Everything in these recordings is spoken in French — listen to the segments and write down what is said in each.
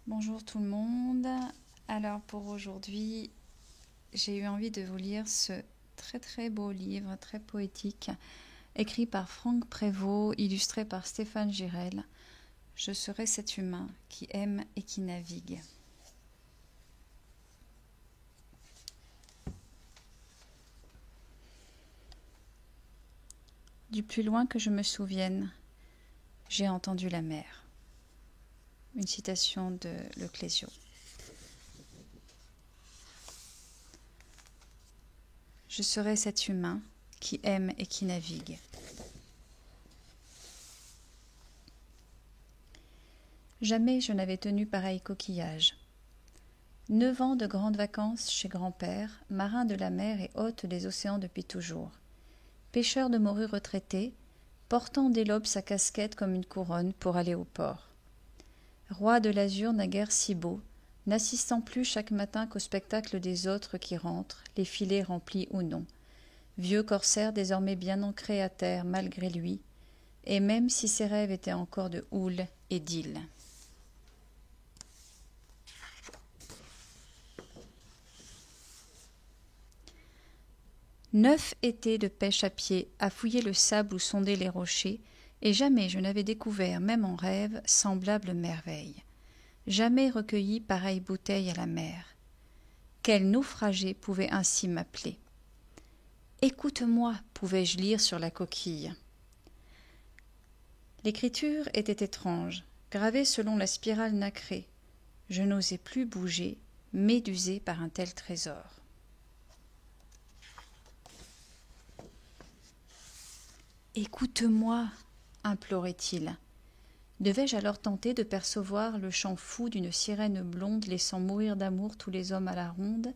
Bonjour tout le monde. Alors pour aujourd'hui, j'ai eu envie de vous lire ce très très beau livre, très poétique, écrit par Franck Prévost, illustré par Stéphane Girel. Je serai cet humain qui aime et qui navigue. Du plus loin que je me souvienne, j'ai entendu la mer. Une citation de Le Clésio. Je serai cet humain qui aime et qui navigue. Jamais je n'avais tenu pareil coquillage. 9 ans de grandes vacances chez grand-père, marin de la mer et hôte des océans depuis toujours. Pêcheur de morues retraité, portant dès l'aube sa casquette comme une couronne pour aller au port. Roi de l'azur naguère si beau, n'assistant plus chaque matin qu'au spectacle des autres qui rentrent, les filets remplis ou non. Vieux corsaire désormais bien ancré à terre malgré lui, et même si ses rêves étaient encore de houle et d'île. Neuf étés de pêche à pied, à fouiller le sable ou sonder les rochers, et jamais je n'avais découvert, même en rêve, semblable merveille. Jamais recueilli pareille bouteille à la mer. Quel naufragé pouvait ainsi m'appeler? Écoute-moi, pouvais-je lire sur la coquille. L'écriture était étrange, gravée selon la spirale nacrée. Je n'osais plus bouger, médusé par un tel trésor. Écoute-moi, implorait-il. Devais-je alors tenter de percevoir le chant fou d'une sirène blonde laissant mourir d'amour tous les hommes à la ronde,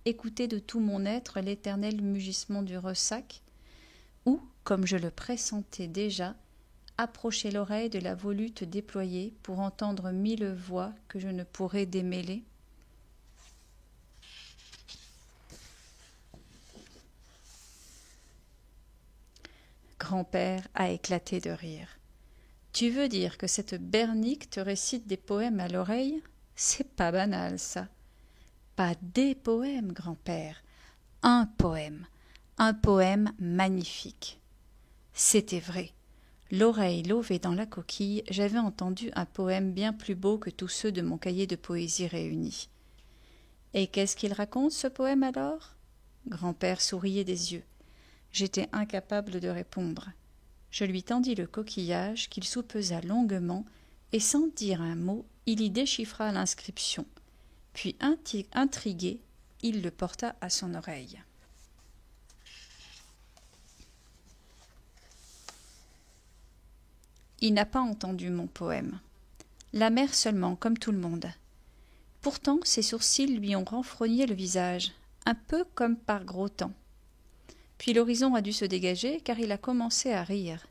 écouter de tout mon être l'éternel mugissement du ressac, ou, comme je le pressentais déjà, approcher l'oreille de la volute déployée pour entendre 1000 voix que je ne pourrais démêler? Grand-père a éclaté de rire. Tu veux dire que cette bernique te récite des poèmes à l'oreille? C'est pas banal, ça. Pas des poèmes, grand-père. Un poème magnifique. C'était vrai. L'oreille lovée dans la coquille, j'avais entendu un poème bien plus beau que tous ceux de mon cahier de poésie réunis. Et qu'est-ce qu'il raconte, ce poème, alors? Grand-père souriait des yeux. J'étais incapable de répondre. Je lui tendis le coquillage qu'il soupesa longuement, et sans dire un mot, il y déchiffra l'inscription. Puis, intrigué, il le porta à son oreille. Il n'a pas entendu mon poème. La mer seulement, comme tout le monde. Pourtant, ses sourcils lui ont renfrogné le visage, un peu comme par gros temps. Puis l'horizon a dû se dégager, car il a commencé à rire.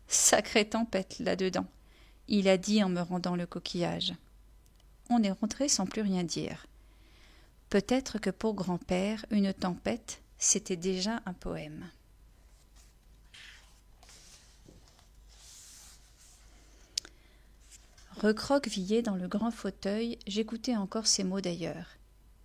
Sacrée tempête, là-dedans, il a dit en me rendant le coquillage. On est rentré sans plus rien dire. Peut-être que pour grand-père, une tempête, c'était déjà un poème. Recroquevillé dans le grand fauteuil, j'écoutais encore ces mots d'ailleurs.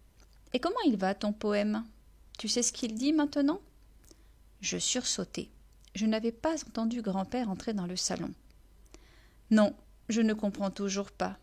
« Et comment il va, ton poème? Tu sais ce qu'il dit maintenant ?» Je sursautai. Je n'avais pas entendu grand-père entrer dans le salon. « Non, je ne comprends toujours pas.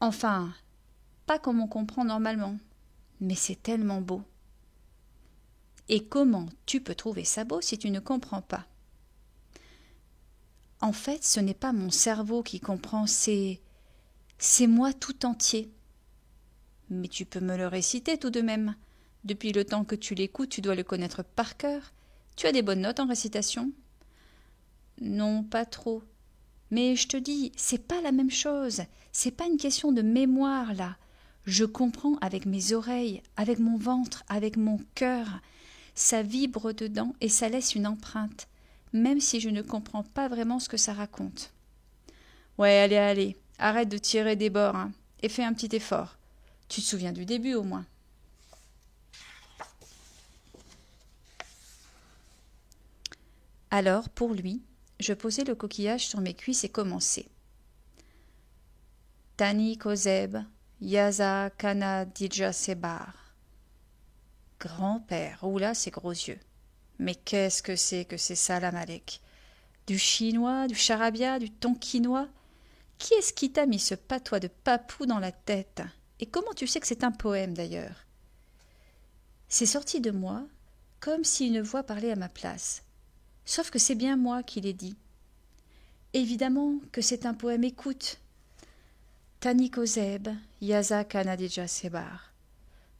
Enfin, pas comme on comprend normalement. Mais c'est tellement beau. » Et comment tu peux trouver ça beau si tu ne comprends pas? En fait, ce n'est pas mon cerveau qui comprend, c'est moi tout entier. Mais tu peux me le réciter tout de même. Depuis le temps que tu l'écoutes, tu dois le connaître par cœur. Tu as des bonnes notes en récitation? Non, pas trop. Mais je te dis, c'est pas la même chose. C'est pas une question de mémoire, là. Je comprends avec mes oreilles, avec mon ventre, avec mon cœur. Ça vibre dedans et ça laisse une empreinte, même si je ne comprends pas vraiment ce que ça raconte. Ouais, allez, arrête de tirer des bords, hein, et fais un petit effort. Tu te souviens du début, au moins. Alors, pour lui, je posai le coquillage sur mes cuisses et commençai. Tani Kozeb, Yaza Kana Dija Sebar. Grand-père, oula ses gros yeux. Mais qu'est-ce que c'est Salam Alek? Du chinois, du charabia, du tonkinois? Qui est-ce qui t'a mis ce patois de papou dans la tête? Et comment tu sais que c'est un poème d'ailleurs? C'est sorti de moi comme si une voix parlait à ma place. Sauf que c'est bien moi qui l'ai dit. Évidemment que c'est un poème, écoute. Tani Kozeb, Yaza Kana Dija Sebar.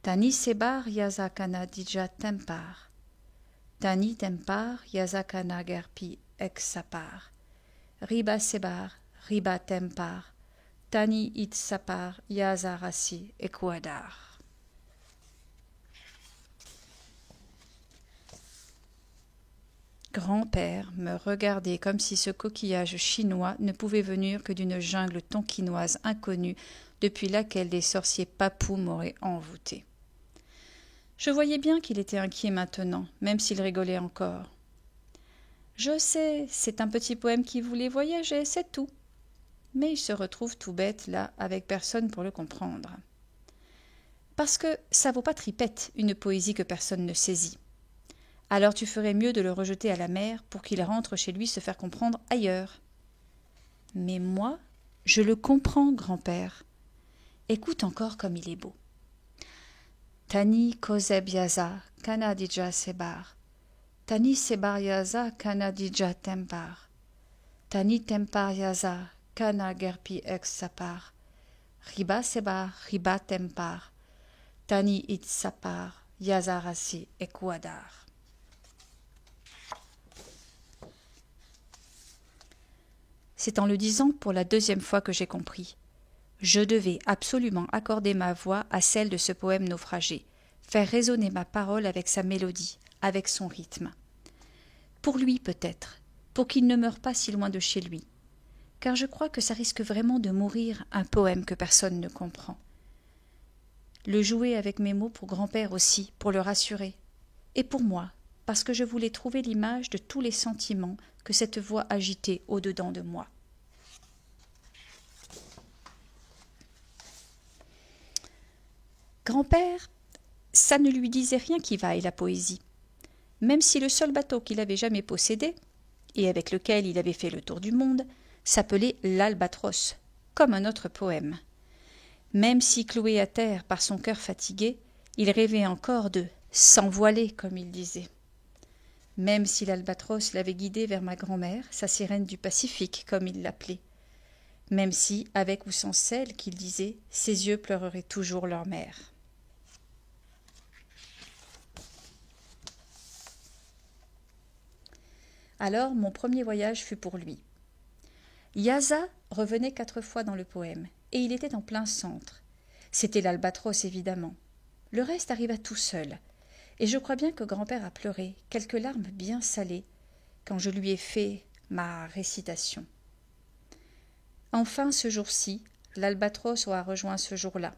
Tani Sebar, Yaza Kana Dija Tempar. Tani Tempar, Yaza Kana Gerpi Ex Sapar. Riba Sebar, Riba Tempar. Tani It Sapar, Yaza Rassi Equadar. Grand-père me regardait comme si ce coquillage chinois ne pouvait venir que d'une jungle tonkinoise inconnue depuis laquelle les sorciers papous m'auraient envoûté. Je voyais bien qu'il était inquiet maintenant, même s'il rigolait encore. « Je sais, c'est un petit poème qui voulait voyager, c'est tout. » Mais il se retrouve tout bête, là, avec personne pour le comprendre. Parce que ça vaut pas tripette, une poésie que personne ne saisit. Alors tu ferais mieux de le rejeter à la mer pour qu'il rentre chez lui se faire comprendre ailleurs. Mais moi, je le comprends, grand-père. Écoute encore comme il est beau. Tani Kozeb Yaza, Kana Dija Sebar. Tani Sebar Yaza, Kana Dija Tempar. Tani Tempar Yaza, Kana Gerpi Ex Sapar. Riba Sebar, Riba Tempar. Tani It Sapar, Yaza Rassi Equadar. C'est en le disant pour la deuxième fois que j'ai compris. Je devais absolument accorder ma voix à celle de ce poème naufragé, faire résonner ma parole avec sa mélodie, avec son rythme. Pour lui peut-être, pour qu'il ne meure pas si loin de chez lui, car je crois que ça risque vraiment de mourir un poème que personne ne comprend. Le jouer avec mes mots pour grand-père aussi, pour le rassurer, et pour moi, parce que je voulais trouver l'image de tous les sentiments que cette voix agitait au-dedans de moi. Grand-père, ça ne lui disait rien qui vaille la poésie, même si le seul bateau qu'il avait jamais possédé, et avec lequel il avait fait le tour du monde, s'appelait l'Albatros, comme un autre poème. Même si cloué à terre par son cœur fatigué, il rêvait encore de s'envoiler, comme il disait. Même si l'Albatros l'avait guidé vers ma grand-mère, sa sirène du Pacifique, comme il l'appelait. Même si, avec ou sans celle qu'il disait, ses yeux pleureraient toujours leur mère. Alors mon premier voyage fut pour lui. Yaza revenait 4 fois dans le poème, et il était en plein centre. C'était l'Albatros, évidemment. Le reste arriva tout seul, et je crois bien que grand-père a pleuré, quelques larmes bien salées, quand je lui ai fait ma récitation. Enfin, ce jour-ci, l'Albatros aura rejoint ce jour-là.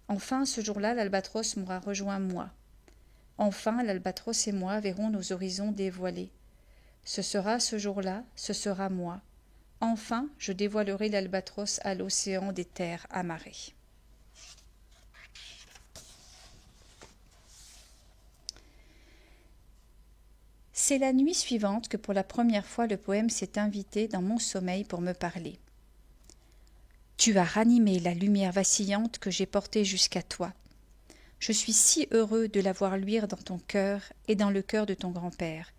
Enfin, ce jour-là, l'Albatros m'aura rejoint moi. Enfin, l'Albatros et moi verrons nos horizons dévoilés. Ce sera ce jour-là, ce sera moi. Enfin, je dévoilerai l'Albatros à l'océan des terres amarrées. C'est la nuit suivante que pour la première fois le poème s'est invité dans mon sommeil pour me parler. Tu as ranimé la lumière vacillante que j'ai portée jusqu'à toi. Je suis si heureux de la voir luire dans ton cœur et dans le cœur de ton grand-père.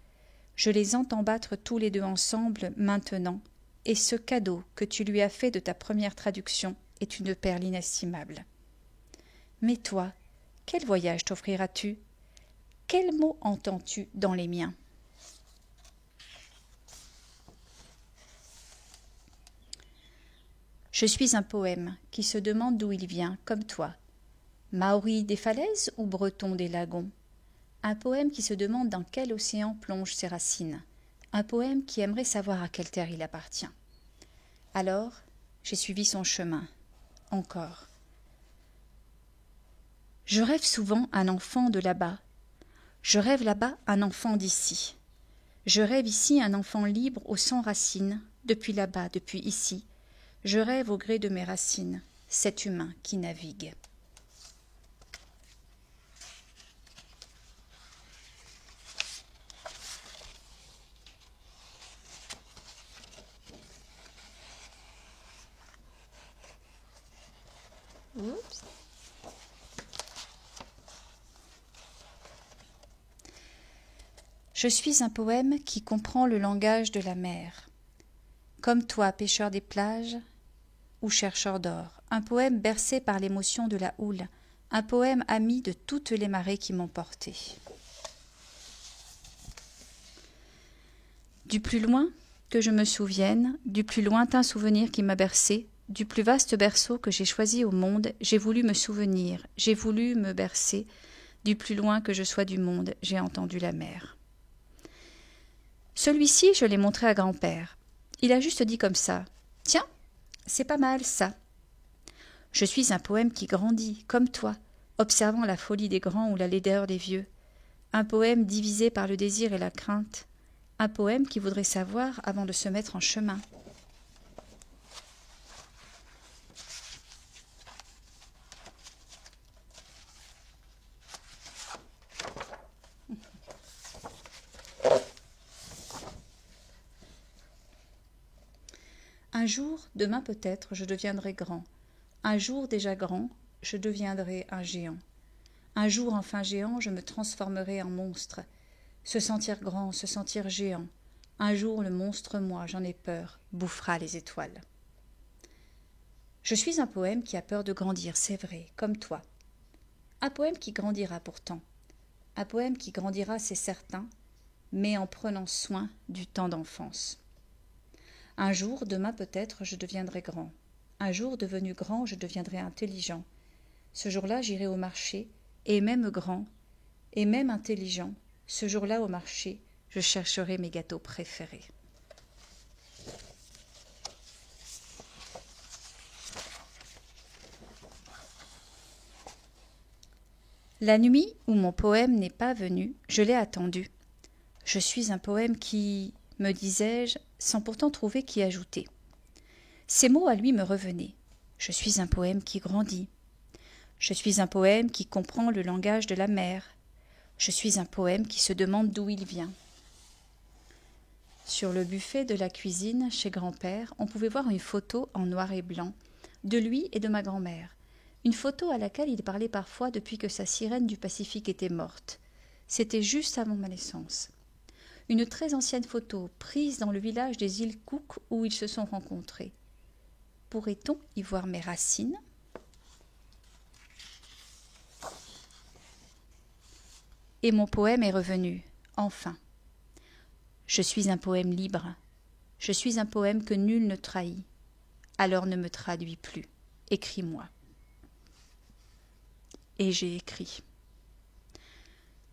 Je les entends battre tous les deux ensemble maintenant, et ce cadeau que tu lui as fait de ta première traduction est une perle inestimable. Mais toi, quel voyage t'offriras-tu? Quels mots entends-tu dans les miens? Je suis un poème qui se demande d'où il vient, comme toi. Maori des falaises ou breton des lagons? Un poème qui se demande dans quel océan plongent ses racines. Un poème qui aimerait savoir à quelle terre il appartient. Alors, j'ai suivi son chemin. Encore. Je rêve souvent un enfant de là-bas. Je rêve là-bas un enfant d'ici. Je rêve ici un enfant libre aux sans racines, depuis là-bas, depuis ici. Je rêve au gré de mes racines, cet humain qui navigue. Oups. Je suis un poème qui comprend le langage de la mer. Comme toi, pêcheur des plages ou chercheur d'or, un poème bercé par l'émotion de la houle, un poème ami de toutes les marées qui m'ont porté. Du plus loin que je me souvienne, du plus lointain souvenir qui m'a bercé, du plus vaste berceau que j'ai choisi au monde, j'ai voulu me souvenir, j'ai voulu me bercer, du plus loin que je sois du monde, j'ai entendu la mer. Celui-ci, je l'ai montré à grand-père. Il a juste dit comme ça. « Tiens, c'est pas mal, ça. » Je suis un poème qui grandit, comme toi, observant la folie des grands ou la laideur des vieux. Un poème divisé par le désir et la crainte. Un poème qui voudrait savoir avant de se mettre en chemin. Un jour, demain peut-être, je deviendrai grand. Un jour déjà grand, je deviendrai un géant. Un jour enfin géant, je me transformerai en monstre. Se sentir grand, se sentir géant. Un jour le monstre, moi, j'en ai peur, bouffera les étoiles. Je suis un poème qui a peur de grandir, c'est vrai, comme toi. Un poème qui grandira pourtant. Un poème qui grandira, c'est certain, mais en prenant soin du temps d'enfance. Un jour, demain peut-être, je deviendrai grand. Un jour devenu grand, je deviendrai intelligent. Ce jour-là, j'irai au marché, et même grand, et même intelligent, ce jour-là au marché, je chercherai mes gâteaux préférés. La nuit où mon poème n'est pas venu, je l'ai attendu. Je suis un poème qui, me disais-je, sans pourtant trouver qui ajouter. Ces mots à lui me revenaient. Je suis un poème qui grandit. Je suis un poème qui comprend le langage de la mer. Je suis un poème qui se demande d'où il vient. Sur le buffet de la cuisine, chez grand-père, on pouvait voir une photo en noir et blanc, de lui et de ma grand-mère. Une photo à laquelle il parlait parfois depuis que sa sirène du Pacifique était morte. C'était juste avant ma naissance. Une très ancienne photo, prise dans le village des îles Cook où ils se sont rencontrés. Pourrait-on y voir mes racines ? Et mon poème est revenu, enfin. Je suis un poème libre. Je suis un poème que nul ne trahit. Alors ne me traduis plus. Écris-moi. Et j'ai écrit.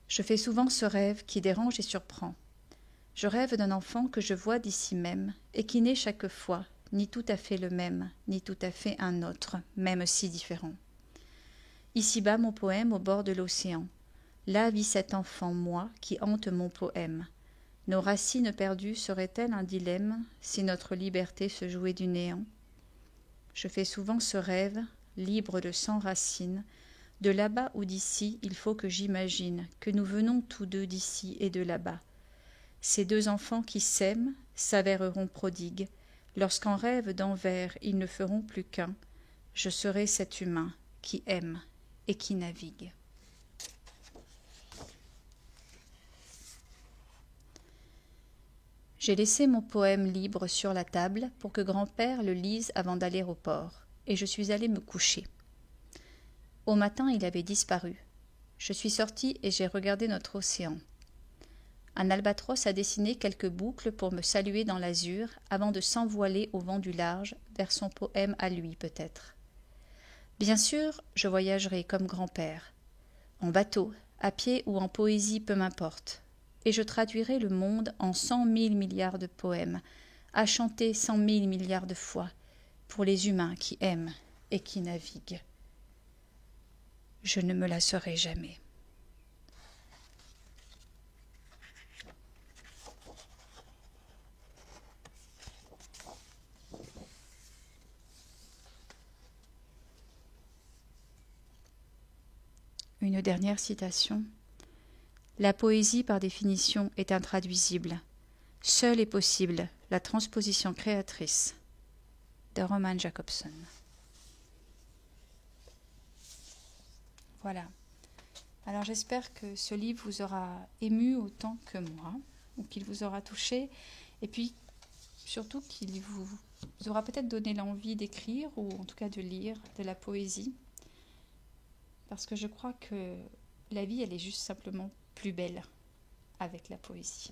Je fais souvent ce rêve qui dérange et surprend. Je rêve d'un enfant que je vois d'ici même, et qui n'est chaque fois ni tout à fait le même, ni tout à fait un autre, même si différent. Ici-bas mon poème au bord de l'océan. Là vit cet enfant, moi, qui hante mon poème. Nos racines perdues seraient-elles un dilemme si notre liberté se jouait du néant ? Je fais souvent ce rêve, libre de 100 racines, de là-bas ou d'ici, il faut que j'imagine que nous venons tous deux d'ici et de là-bas. Ces deux enfants qui s'aiment s'avéreront prodigues, lorsqu'en rêve d'envers ils ne feront plus qu'un. Je serai cet humain qui aime et qui navigue. J'ai laissé mon poème libre sur la table pour que grand-père le lise avant d'aller au port, et je suis allée me coucher. Au matin, il avait disparu. Je suis sortie et j'ai regardé notre océan. Un albatros a dessiné quelques boucles pour me saluer dans l'azur avant de s'envoiler au vent du large, vers son poème à lui peut-être. Bien sûr, je voyagerai comme grand-père, en bateau, à pied ou en poésie, peu m'importe, et je traduirai le monde en 100 000 milliards de poèmes, à chanter 100 000 milliards de fois, pour les humains qui aiment et qui naviguent. Je ne me lasserai jamais. Une dernière citation. La poésie, par définition, est intraduisible. Seule est possible la transposition créatrice. De Roman Jakobson. Voilà. Alors j'espère que ce livre vous aura ému autant que moi, ou qu'il vous aura touché, et puis surtout qu'il vous aura peut-être donné l'envie d'écrire, ou en tout cas de lire de la poésie, parce que je crois que la vie, elle est juste simplement plus belle avec la poésie.